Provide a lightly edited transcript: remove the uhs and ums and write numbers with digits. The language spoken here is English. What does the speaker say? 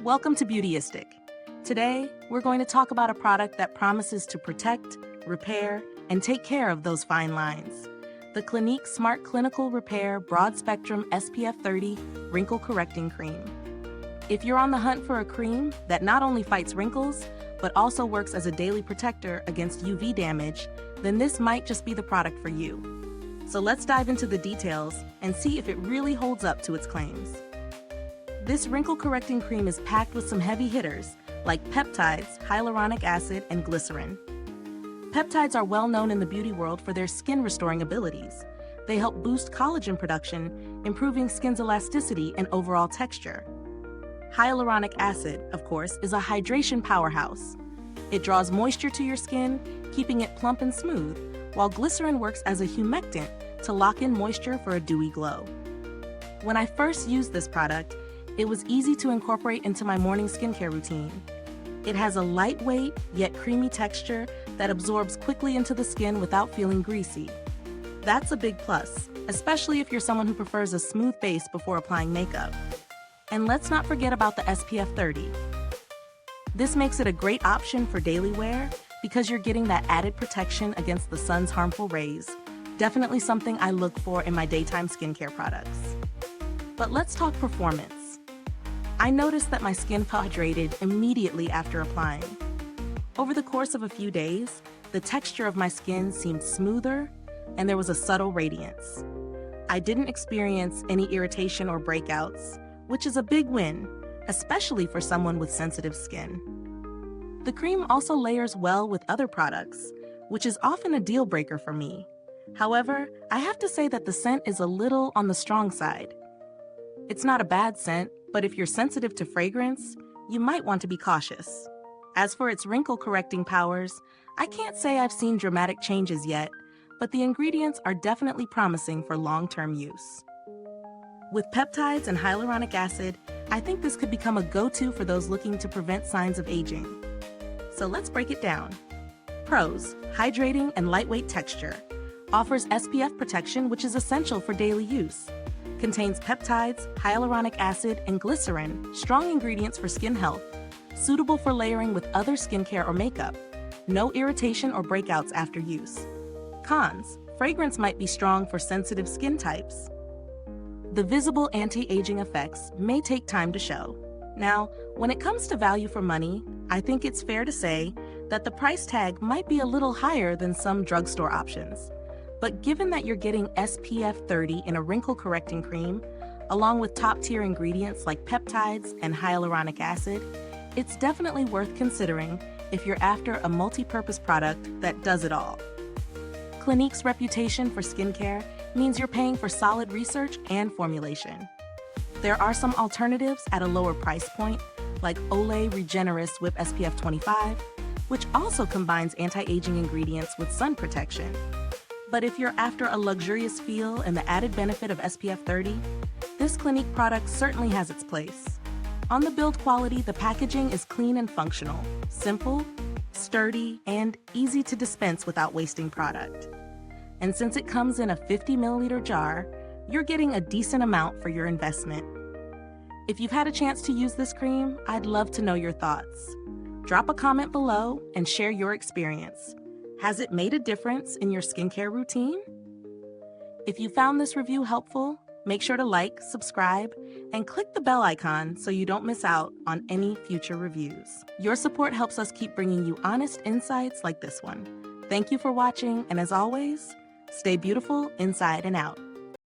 Welcome to Beautyistic. Today, we're going to talk about a product that promises to protect, repair, and take care of those fine lines. The Clinique Smart Clinical Repair Broad Spectrum SPF 30 Wrinkle Correcting Cream. If you're on the hunt for a cream that not only fights wrinkles, but also works as a daily protector against UV damage, then this might just be the product for you. So let's dive into the details and see if it really holds up to its claims. This wrinkle correcting cream is packed with some heavy hitters like peptides, hyaluronic acid, and glycerin. Peptides are well known in the beauty world for their skin restoring abilities. They help boost collagen production, improving skin's elasticity and overall texture. Hyaluronic acid, of course, is a hydration powerhouse. It draws moisture to your skin, keeping it plump and smooth, while glycerin works as a humectant to lock in moisture for a dewy glow. When I first used this product, it was easy to incorporate into my morning skincare routine. It has a lightweight yet creamy texture that absorbs quickly into the skin without feeling greasy. That's a big plus, especially if you're someone who prefers a smooth base before applying makeup. And let's not forget about the SPF 30. This makes it a great option for daily wear because you're getting that added protection against the sun's harmful rays. Definitely something I look for in my daytime skincare products. But let's talk performance. I noticed that my skin felt hydrated immediately after applying. Over the course of a few days, the texture of my skin seemed smoother and there was a subtle radiance. I didn't experience any irritation or breakouts, which is a big win, especially for someone with sensitive skin. The cream also layers well with other products, which is often a deal breaker for me. However, I have to say that the scent is a little on the strong side. It's not a bad scent, but if you're sensitive to fragrance, you might want to be cautious. As for its wrinkle correcting powers, I can't say I've seen dramatic changes yet, but the ingredients are definitely promising for long-term use. With peptides and hyaluronic acid, I think this could become a go-to for those looking to prevent signs of aging. So let's break it down. Pros: hydrating and lightweight texture. Offers SPF protection, which is essential for daily use. Contains peptides, hyaluronic acid, and glycerin, strong ingredients for skin health. Suitable for layering with other skincare or makeup. No irritation or breakouts after use. Cons: fragrance might be strong for sensitive skin types. The visible anti-aging effects may take time to show. Now, when it comes to value for money, I think it's fair to say that the price tag might be a little higher than some drugstore options. But given that you're getting SPF 30 in a wrinkle correcting cream, along with top-tier ingredients like peptides and hyaluronic acid, it's definitely worth considering if you're after a multi-purpose product that does it all. Clinique's reputation for skincare means you're paying for solid research and formulation. There are some alternatives at a lower price point, like Olay Regenerist with SPF 25, which also combines anti-aging ingredients with sun protection. But if you're after a luxurious feel and the added benefit of SPF 30, this Clinique product certainly has its place. On the build quality, the packaging is clean and functional, simple, sturdy, and easy to dispense without wasting product. And since it comes in a 50 milliliter jar, you're getting a decent amount for your investment. If you've had a chance to use this cream, I'd love to know your thoughts. Drop a comment below and share your experience. Has it made a difference in your skincare routine? If you found this review helpful, make sure to like, subscribe, and click the bell icon so you don't miss out on any future reviews. Your support helps us keep bringing you honest insights like this one. Thank you for watching, and as always, stay beautiful inside and out.